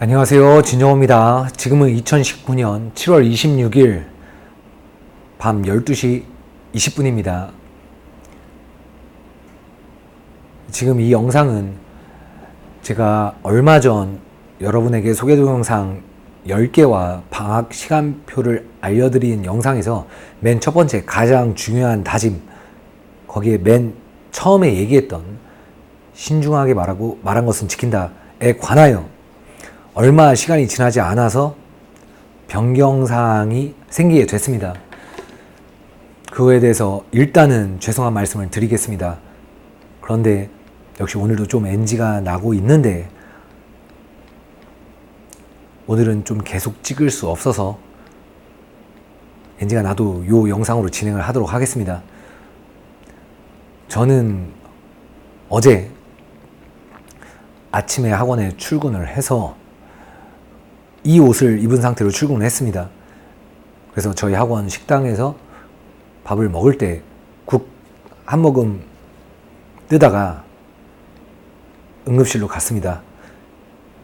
안녕하세요. 진정호입니다. 지금은 2019년 7월 26일 밤 12시 20분입니다. 지금 이 영상은 제가 얼마 전 여러분에게 소개 동영상 10개와 방학 시간표를 알려드린 영상에서 맨 첫 번째 가장 중요한 다짐, 거기에 맨 처음에 얘기했던 신중하게 말한 것은 지킨다에 관하여 얼마 시간이 지나지 않아서 변경사항이 생기게 됐습니다. 그거에 대해서 일단은 죄송한 말씀을 드리겠습니다. 그런데 역시 오늘도 좀 NG가 나고 있는데 오늘은 좀 계속 찍을 수 없어서 NG가 나도 요 영상으로 진행을 하도록 하겠습니다. 저는 어제 아침에 학원에 출근을 해서 이 옷을 입은 상태로 출근을 했습니다. 그래서 저희 학원 식당에서 밥을 먹을 때 국 한 모금 뜨다가 응급실로 갔습니다.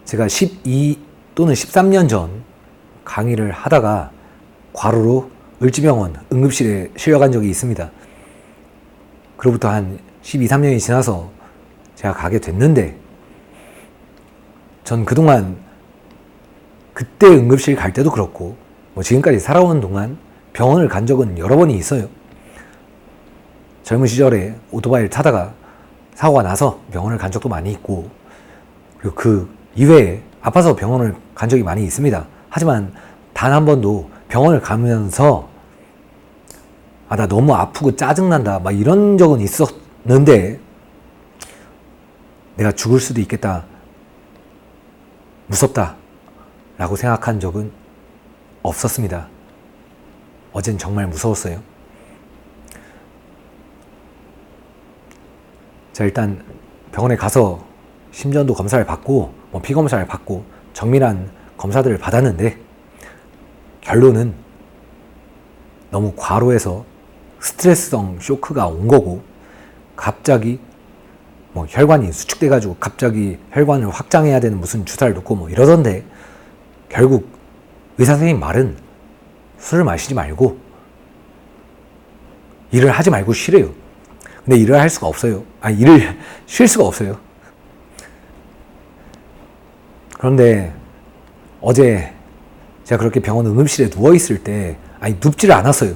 제가 12 또는 13년 전 강의를 하다가 과로로 을지병원 응급실에 실려간 적이 있습니다. 그로부터 한 12, 13년이 지나서 제가 가게 됐는데 전 그동안 그때 응급실 갈 때도 그렇고 지금까지 살아오는 동안 병원을 간 적은 여러 번이 있어요. 젊은 시절에 오토바이를 타다가 사고가 나서 병원을 간 적도 많이 있고, 그리고 그 이외에 아파서 병원을 간 적이 많이 있습니다. 하지만 단 한 번도 병원을 가면서 나 너무 아프고 짜증난다 막 이런 적은 있었는데 내가 죽을 수도 있겠다, 무섭다 라고 생각한 적은 없었습니다. 어젠 정말 무서웠어요. 자, 일단 병원에 가서 심전도 검사를 받고 피 검사를 받고 정밀한 검사들을 받았는데 결론은 너무 과로해서 스트레스성 쇼크가 온 거고, 갑자기 혈관이 수축돼 가지고 갑자기 혈관을 확장해야 되는 무슨 주사를 놓고 이러던데, 결국 의사 선생님 말은 술을 마시지 말고 일을 하지 말고 쉬래요. 근데 일을 할 수가 없어요. 일을 쉴 수가 없어요. 그런데 어제 제가 그렇게 병원 응급실에 누워있을 때 눕지를 않았어요.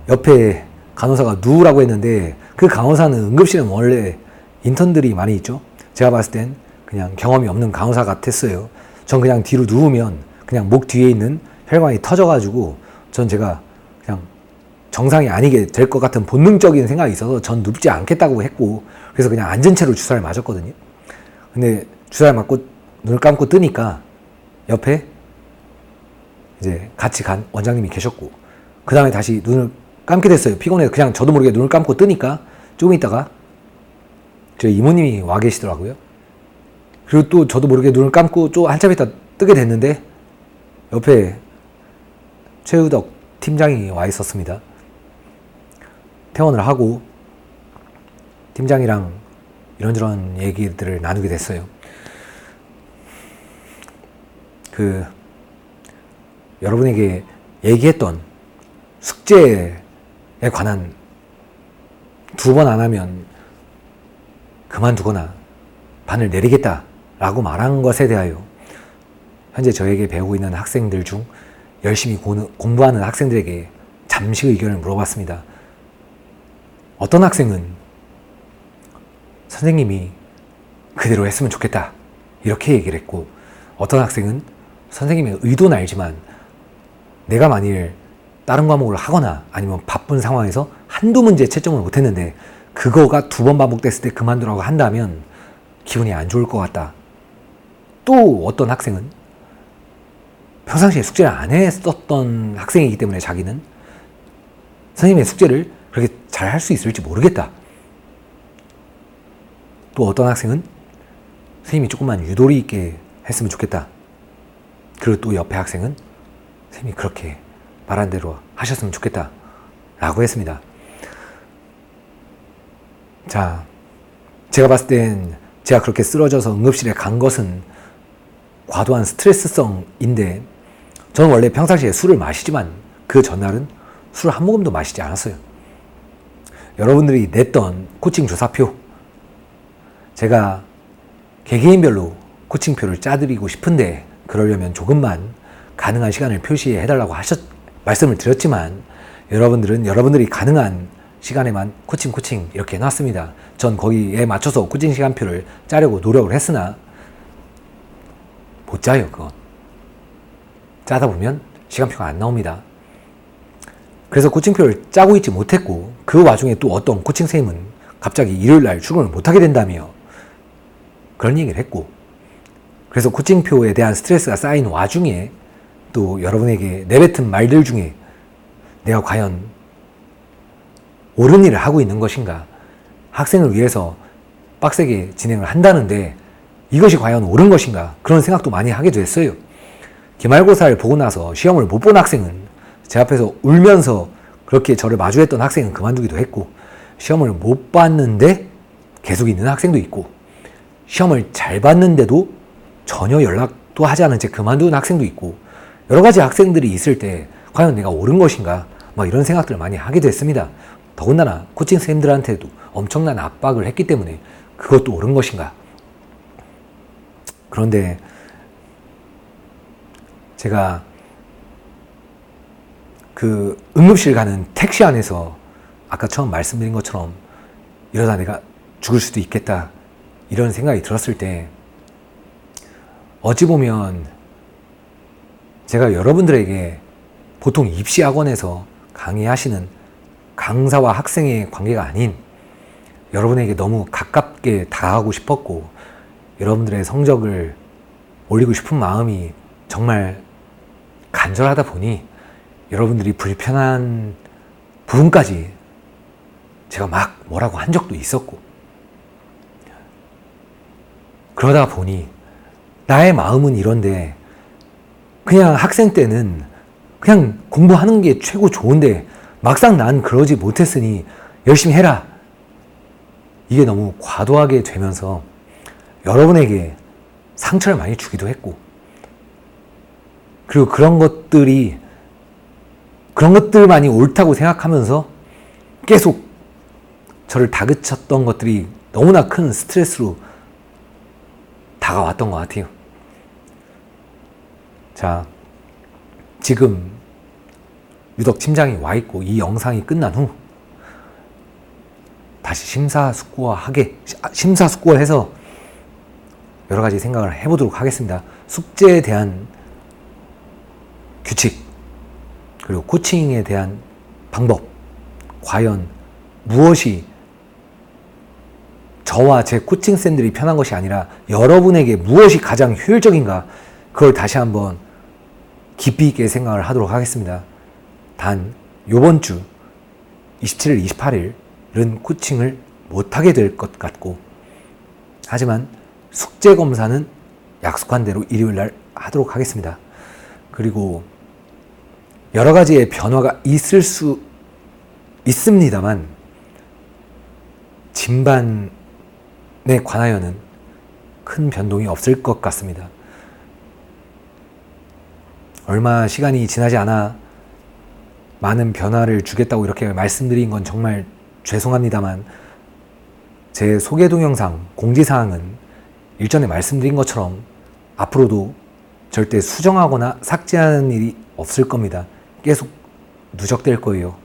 옆에 간호사가 누우라고 했는데 그 간호사는 응급실은 원래 인턴들이 많이 있죠. 제가 봤을 땐 그냥 경험이 없는 간호사 같았어요. 전 그냥 뒤로 누우면 그냥 목 뒤에 있는 혈관이 터져가지고 제가 그냥 정상이 아니게 될 것 같은 본능적인 생각이 있어서 전 눕지 않겠다고 했고, 그래서 그냥 앉은 채로 주사를 맞았거든요. 근데 주사를 맞고 눈을 감고 뜨니까 옆에 이제 같이 간 원장님이 계셨고, 그 다음에 다시 눈을 감게 됐어요. 피곤해서 그냥 저도 모르게 눈을 감고 뜨니까 조금 있다가 저희 이모님이 와 계시더라고요. 그리고 또 저도 모르게 눈을 감고 또 한참 있다 뜨게 됐는데 옆에 최우덕 팀장이 와 있었습니다. 퇴원을 하고 팀장이랑 이런저런 얘기들을 나누게 됐어요. 여러분에게 얘기했던 숙제에 관한 2번 안 하면 그만두거나 반을 내리겠다 라고 말한 것에 대하여 현재 저에게 배우고 있는 학생들 중 열심히 공부하는 학생들에게 잠시 의견을 물어봤습니다. 어떤 학생은 선생님이 그대로 했으면 좋겠다 이렇게 얘기를 했고, 어떤 학생은 선생님의 의도는 알지만 내가 만일 다른 과목을 하거나 아니면 바쁜 상황에서 한두 문제 채점을 못했는데 그거가 2번 반복됐을 때 그만두라고 한다면 기분이 안 좋을 것 같다. 또 어떤 학생은 평상시에 숙제를 안 했었던 학생이기 때문에 자기는 선생님의 숙제를 그렇게 잘 할 수 있을지 모르겠다. 또 어떤 학생은 선생님이 조금만 유도리 있게 했으면 좋겠다. 그리고 또 옆에 학생은 선생님이 그렇게 말한 대로 하셨으면 좋겠다 라고 했습니다. 자, 제가 봤을 땐 제가 그렇게 쓰러져서 응급실에 간 것은 과도한 스트레스성인데 저는 원래 평상시에 술을 마시지만 그 전날은 술을 한 모금도 마시지 않았어요. 여러분들이 냈던 코칭 조사표, 제가 개개인별로 코칭표를 짜드리고 싶은데 그러려면 조금만 가능한 시간을 표시해달라고 말씀을 드렸지만 여러분들은 여러분들이 가능한 시간에만 코칭 이렇게 해놨습니다. 전 거기에 맞춰서 코칭 시간표를 짜려고 노력을 했으나 못 짜요. 그건 짜다 보면 시간표가 안 나옵니다. 그래서 코칭표를 짜고 있지 못했고 그 와중에 또 어떤 코칭 선생님은 갑자기 일요일날 출근을 못하게 된다며 그런 얘기를 했고, 그래서 코칭표에 대한 스트레스가 쌓인 와중에 또 여러분에게 내뱉은 말들 중에 내가 과연 옳은 일을 하고 있는 것인가, 학생을 위해서 빡세게 진행을 한다는데 이것이 과연 옳은 것인가, 그런 생각도 많이 하게 됐어요. 기말고사를 보고 나서 시험을 못 본 학생은, 제 앞에서 울면서 그렇게 저를 마주했던 학생은 그만두기도 했고, 시험을 못 봤는데 계속 있는 학생도 있고, 시험을 잘 봤는데도 전혀 연락도 하지 않은 채 그만둔 학생도 있고, 여러 가지 학생들이 있을 때 과연 내가 옳은 것인가, 이런 생각들을 많이 하게 됐습니다. 더군다나 코칭 선생님들한테도 엄청난 압박을 했기 때문에 그것도 옳은 것인가. 그런데 제가 그 응급실 가는 택시 안에서 아까 처음 말씀드린 것처럼 이러다 내가 죽을 수도 있겠다 이런 생각이 들었을 때, 어찌 보면 제가 여러분들에게 보통 입시학원에서 강의하시는 강사와 학생의 관계가 아닌 여러분에게 너무 가깝게 다가가고 싶었고, 여러분들의 성적을 올리고 싶은 마음이 정말 간절하다 보니 여러분들이 불편한 부분까지 제가 막 뭐라고 한 적도 있었고, 그러다 보니 나의 마음은 이런데 그냥 학생 때는 그냥 공부하는 게 최고 좋은데 막상 난 그러지 못했으니 열심히 해라, 이게 너무 과도하게 되면서 여러분에게 상처를 많이 주기도 했고, 그리고 그런 것들만이 옳다고 생각하면서 계속 저를 다그쳤던 것들이 너무나 큰 스트레스로 다가왔던 것 같아요. 자, 지금 유독 팀장이 와 있고 이 영상이 끝난 후 다시 심사숙고해서 여러 가지 생각을 해보도록 하겠습니다. 숙제에 대한 규칙, 그리고 코칭에 대한 방법, 과연 무엇이 저와 제 코칭쌤들이 편한 것이 아니라 여러분에게 무엇이 가장 효율적인가, 그걸 다시 한번 깊이 있게 생각을 하도록 하겠습니다. 단 요번 주 27일, 28일은 코칭을 못하게 될 것 같고, 하지만 숙제 검사는 약속한 대로 일요일날 하도록 하겠습니다. 그리고 여러 가지의 변화가 있을 수 있습니다만 진반에 관하여는 큰 변동이 없을 것 같습니다. 얼마 시간이 지나지 않아 많은 변화를 주겠다고 이렇게 말씀드린 건 정말 죄송합니다만, 제 소개 동영상 공지사항은 일전에 말씀드린 것처럼 앞으로도 절대 수정하거나 삭제하는 일이 없을 겁니다. 계속 누적될 거예요.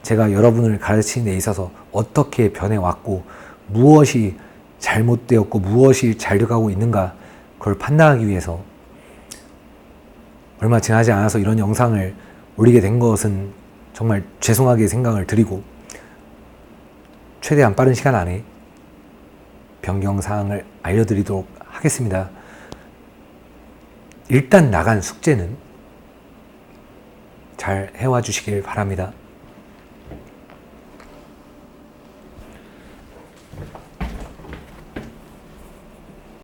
제가 여러분을 가르치는 데 있어서 어떻게 변해왔고 무엇이 잘못되었고 무엇이 잘 돼가고 있는가, 그걸 판단하기 위해서 얼마 지나지 않아서 이런 영상을 올리게 된 것은 정말 죄송하게 생각을 드리고, 최대한 빠른 시간 안에 변경사항을 알려드리도록 하겠습니다. 일단 나간 숙제는 잘 해와 주시길 바랍니다.